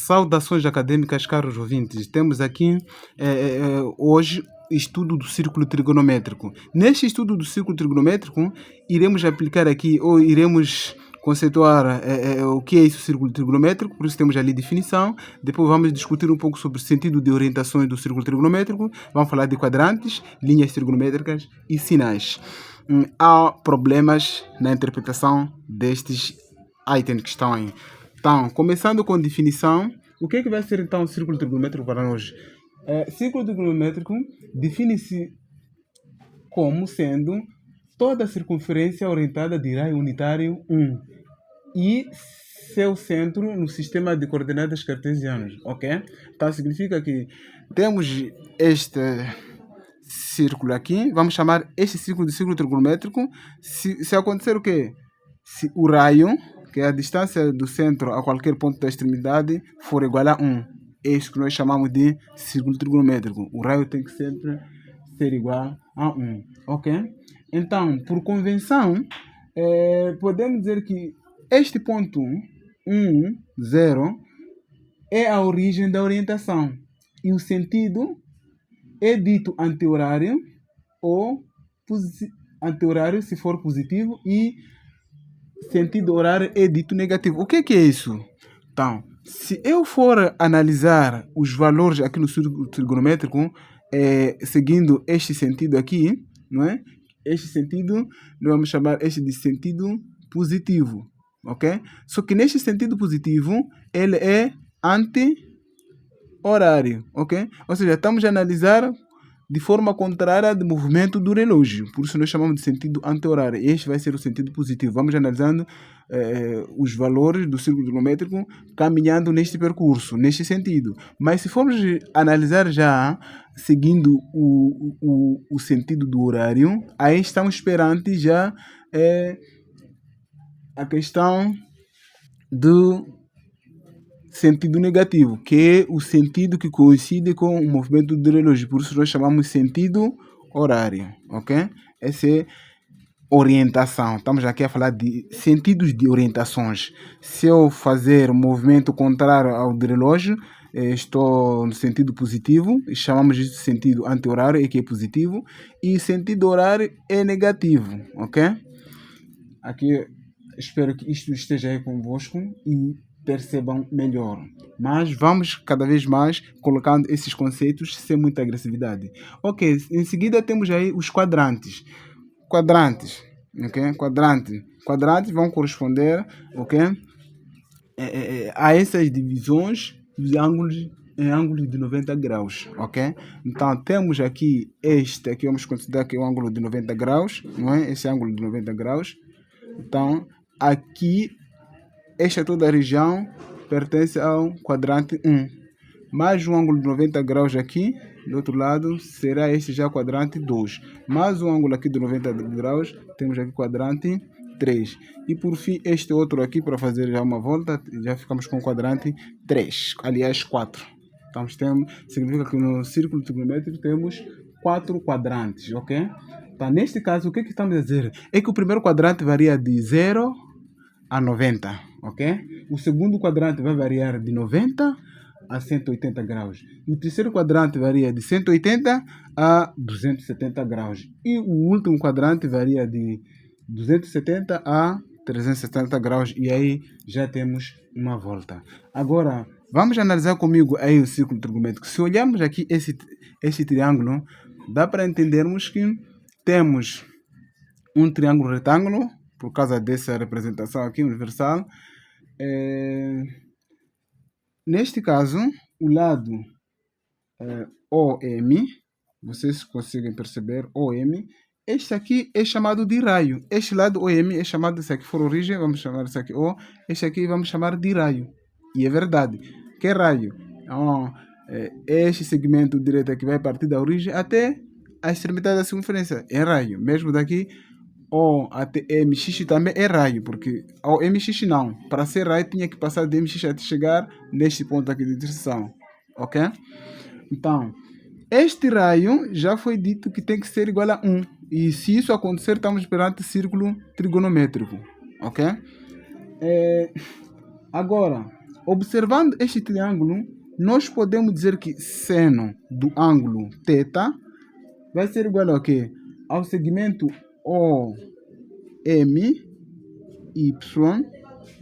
Saudações acadêmicas, caros ouvintes. Temos aqui hoje estudo do círculo trigonométrico. Neste estudo do círculo trigonométrico, iremos aplicar aqui ou iremos conceituar o que é esse círculo trigonométrico, por isso temos ali definição. Depois vamos discutir um pouco sobre o sentido de orientações do círculo trigonométrico. Vamos falar de quadrantes, linhas trigonométricas e sinais. Há problemas na interpretação destes itens que estão aí. Então, começando com definição, o que vai ser então o círculo trigonométrico para nós? Círculo trigonométrico define-se como sendo toda a circunferência orientada de raio unitário 1 e seu centro no sistema de coordenadas cartesianas, ok? Então significa que temos este círculo aqui, vamos chamar este círculo de círculo trigonométrico, se acontecer o quê? Se o raio, que é a distância do centro a qualquer ponto da extremidade, for igual a 1. É isso que nós chamamos de círculo trigonométrico. O raio tem que sempre ser igual a 1. Ok? Então, por convenção, podemos dizer que este ponto 1, 0, é a origem da orientação. E o sentido é dito anti-horário ou anti-horário se for positivo e sentido horário é dito negativo. O que é isso? Então, se eu for analisar os valores aqui no círculo trigonométrico, seguindo este sentido aqui, não é? Este sentido, nós vamos chamar este de sentido positivo, ok? Só que neste sentido positivo, ele é anti-horário, ok? Ou seja, estamos a analisar de forma contrária do movimento do relógio. Por isso nós chamamos de sentido anti-horário. Este vai ser o sentido positivo. Vamos analisando os valores do círculo trigonométrico caminhando neste percurso, neste sentido. Mas se formos analisar já seguindo o sentido do horário, aí estamos perante já a questão do sentido negativo, que é o sentido que coincide com o movimento do relógio. Por isso nós chamamos sentido horário, ok? Essa é orientação. Estamos aqui a falar de sentidos de orientações. Se eu fazer movimento contrário ao do relógio, estou no sentido positivo, chamamos de sentido anti-horário, que é positivo, e sentido horário é negativo, ok? Aqui espero que isto esteja aí convosco e percebam melhor. Mas vamos cada vez mais colocando esses conceitos sem muita agressividade. Ok, em seguida temos aí os quadrantes. Quadrantes, ok? Quadrantes vão corresponder, ok? A essas divisões de ângulos em ângulos de 90 graus, ok? Então temos aqui este aqui, vamos considerar que é o ângulo de 90 graus, não é? Esse ângulo de 90 graus. Então aqui esta toda a região pertence ao quadrante 1. Mais um ângulo de 90 graus aqui, do outro lado, será este já quadrante 2. Mais um ângulo aqui de 90 graus, temos aqui quadrante 3. E por fim, este outro aqui, para fazer já uma volta, já ficamos com o quadrante 3. Aliás, 4. Então, significa que no círculo trigonométrico temos 4 quadrantes, ok? Então, neste caso, o que estamos a dizer? É que o primeiro quadrante varia de 0 a 90, ok? O segundo quadrante vai variar de 90 a 180 graus. E o terceiro quadrante varia de 180 a 270 graus. E o último quadrante varia de 270 a 370 graus. E aí já temos uma volta. Agora, vamos analisar comigo aí o círculo trigonométrico. Se olharmos aqui esse triângulo, dá para entendermos que temos um triângulo retângulo, por causa dessa representação aqui universal. Neste caso, o lado OM, vocês conseguem perceber, OM, este aqui é chamado de raio. Este lado OM é chamado, se aqui for origem, vamos chamar isso aqui O, este aqui vamos chamar de raio. E é verdade. Que é raio? Então, este segmento direito aqui vai partir da origem até a extremidade da circunferência. É raio. Mesmo daqui, O até MX também é raio, porque ao MX não. Para ser raio tinha que passar de MX até chegar neste ponto aqui de interseção, ok? Então, este raio já foi dito que tem que ser igual a 1. E se isso acontecer, estamos perante círculo trigonométrico, ok? Agora, Observando este triângulo, nós podemos dizer que seno do ângulo θ vai ser igual ao quê? Ao segmento OMY,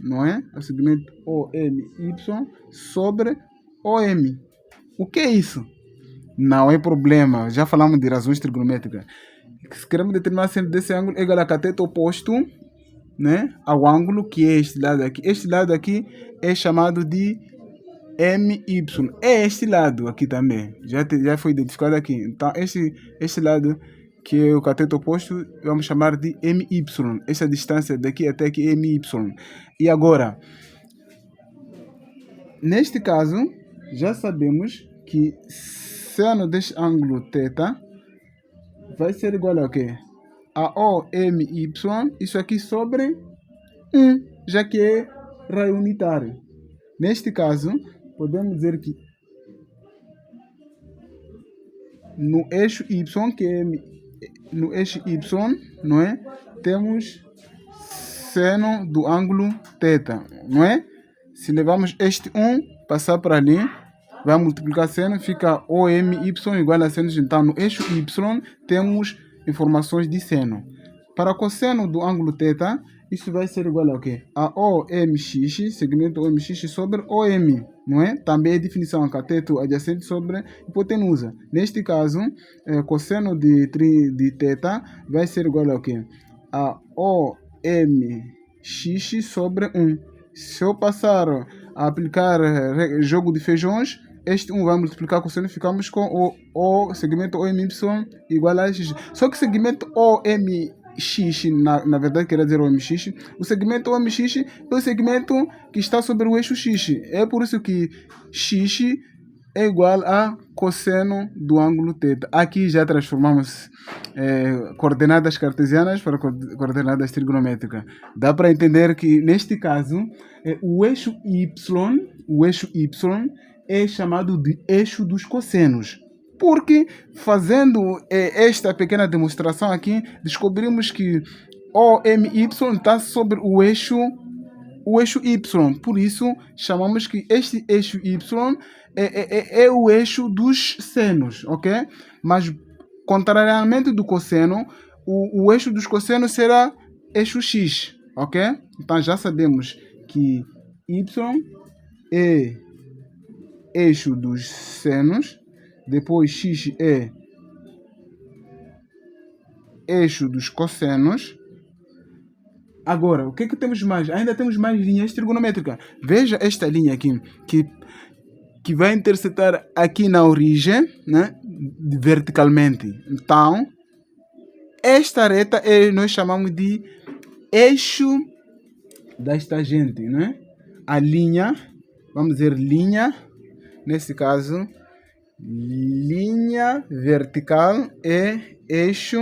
não é? Ao segmento OMY sobre OM. O que é isso? Não é problema, já falamos de razões trigonométricas. Se queremos determinar seno desse ângulo é igual a cateto oposto, né, ao ângulo que é este lado aqui. Este lado aqui é chamado de MY. É este lado aqui também. Já foi identificado aqui. Então, este lado que é o cateto oposto, vamos chamar de MY. Essa distância daqui até aqui é MY. E agora, neste caso, já sabemos que seno deste ângulo θ vai ser igual a quê? A OMY, isso aqui sobre 1, já que é raio unitário. Neste caso, podemos dizer que no eixo Y, que é no eixo Y, não é? Temos seno do ângulo θ, não é? Se levamos este 1, passar para ali, vai multiplicar seno, fica OMY igual a seno. Então, no eixo Y, temos informações de seno. Para cosseno do ângulo θ, isso vai ser igual a quê? A OMX, segmento OMX sobre OM, não é? Também é definição cateto adjacente sobre hipotenusa. Neste caso, cosseno de θ vai ser igual a quê? A OMX sobre 1. Se eu passar a aplicar jogo de feijões, este 1 vai multiplicar com seno, ficamos com o segmento OMY igual a X. Só que o segmento OMX, na verdade quer dizer OMX, o segmento OMX é o segmento que está sobre o eixo X. É por isso que X é igual a cosseno do ângulo θ. Aqui já transformamos coordenadas cartesianas para coordenadas trigonométricas. Dá para entender que neste caso o eixo Y é chamado de eixo dos cossenos. Porque fazendo esta pequena demonstração aqui, descobrimos que OMY está sobre o eixo Y. Por isso, chamamos que este eixo Y é o eixo dos senos, ok? Mas, contrariamente do cosseno, o eixo dos cossenos será eixo X, ok? Então, já sabemos que Y é eixo dos senos, depois X é eixo dos cossenos. Agora, o que temos mais? Ainda temos mais linhas trigonométricas. Veja esta linha aqui, que vai interceptar aqui na origem, né, verticalmente. Então, esta reta nós chamamos de eixo das tangentes, né? A linha, vamos dizer linha, nesse caso, linha vertical é eixo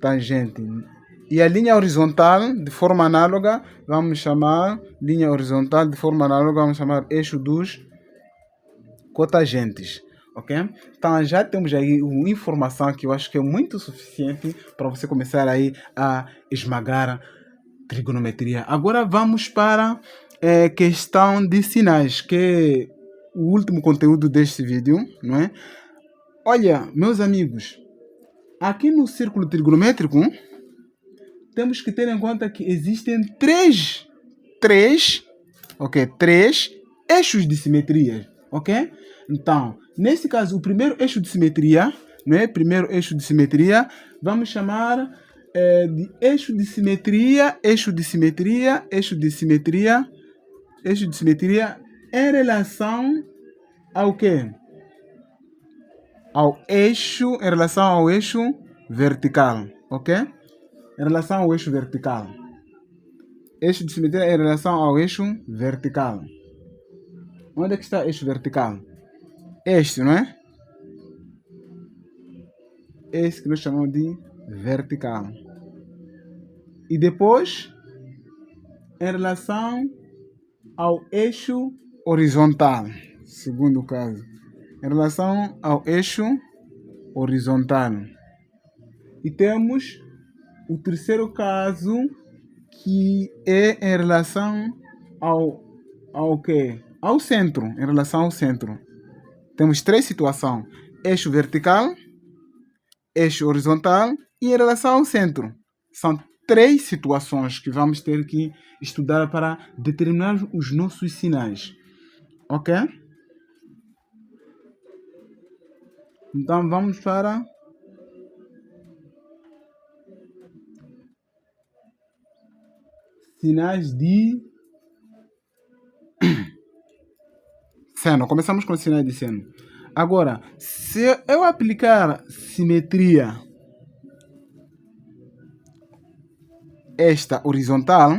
tangente. E a linha horizontal, de forma análoga, vamos chamar linha horizontal, de forma análoga, vamos chamar eixo dos cotangentes. Ok? Então já temos aí uma informação que eu acho que é muito suficiente para você começar aí a esmagar trigonometria. Agora vamos para a questão de sinais, que é o último conteúdo deste vídeo, não é? Olha, meus amigos, aqui no círculo trigonométrico, temos que ter em conta que existem três eixos de simetria, ok? Então, nesse caso, o primeiro eixo de simetria, né? Primeiro eixo de simetria, vamos chamar de eixo de simetria em relação ao quê? Em relação ao eixo vertical, ok? Em relação ao eixo vertical. Eixo de simetria em relação ao eixo vertical. Onde é que está o eixo vertical? Este, não é? Esse que nós chamamos de vertical. E depois, em relação ao eixo horizontal, segundo caso. Em relação ao eixo horizontal. E temos o terceiro caso, que é em relação ao ao centro, em relação ao centro. Temos três situações: eixo vertical, eixo horizontal e em relação ao centro. São três situações que vamos ter que estudar para determinar os nossos sinais. Ok? Então vamos para sinais de seno. Começamos com sinais de seno. Agora, se eu aplicar simetria esta horizontal,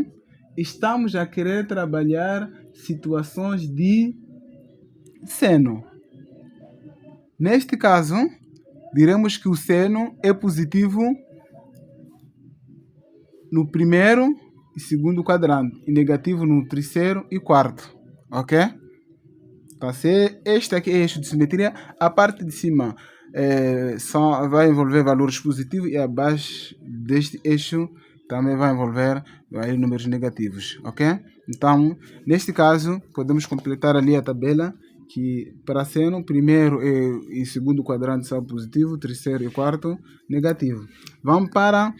estamos a querer trabalhar situações de seno. Neste caso, diremos que o seno é positivo no primeiro e segundo quadrante e negativo no terceiro e quarto. Ok? Então, se este aqui é eixo de simetria, a parte de cima vai envolver valores positivos e abaixo deste eixo também vai envolver números negativos, ok? Então, neste caso, podemos completar ali a tabela que para seno, primeiro e segundo quadrante são positivo, terceiro e quarto negativo. Vamos para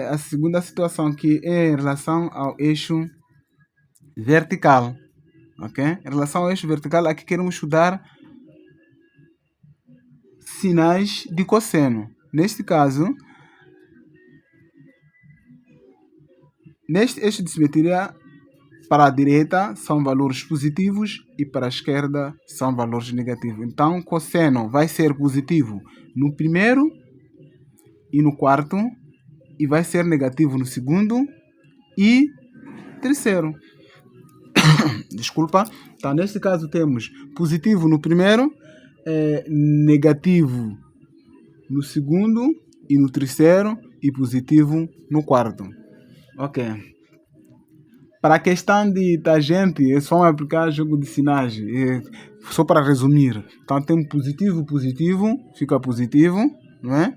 a segunda situação, que é em relação ao eixo vertical. Ok? Em relação ao eixo vertical, aqui queremos estudar sinais de cosseno. Neste caso, neste eixo de simetria, para a direita são valores positivos e para a esquerda são valores negativos. Então, cosseno vai ser positivo no primeiro e no quarto e vai ser negativo no segundo e terceiro. Desculpa. Então, neste caso temos positivo no primeiro, negativo no segundo e no terceiro e positivo no quarto. Ok. Para a questão de tangente, é só aplicar jogo de sinais. Só para resumir. Então temos positivo, positivo, fica positivo, não é?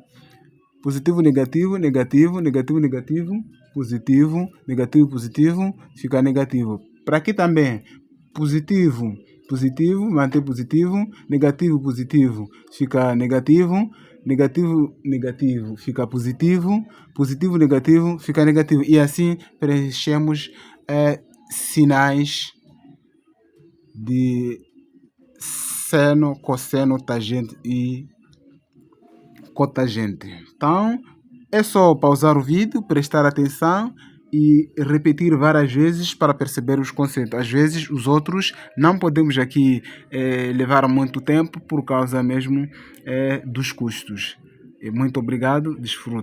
Positivo, negativo, negativo, negativo, negativo, positivo, negativo, positivo, fica negativo. Para aqui também, positivo, positivo, mantém positivo, negativo, positivo, fica negativo, negativo, negativo, fica positivo, positivo, negativo, fica negativo. E assim preenchemos sinais de seno, cosseno, tangente e cotangente. Então, é só pausar o vídeo, prestar atenção e repetir várias vezes para perceber os conceitos. Às vezes, os outros não podemos aqui levar muito tempo por causa mesmo dos custos. Muito obrigado, desfrute.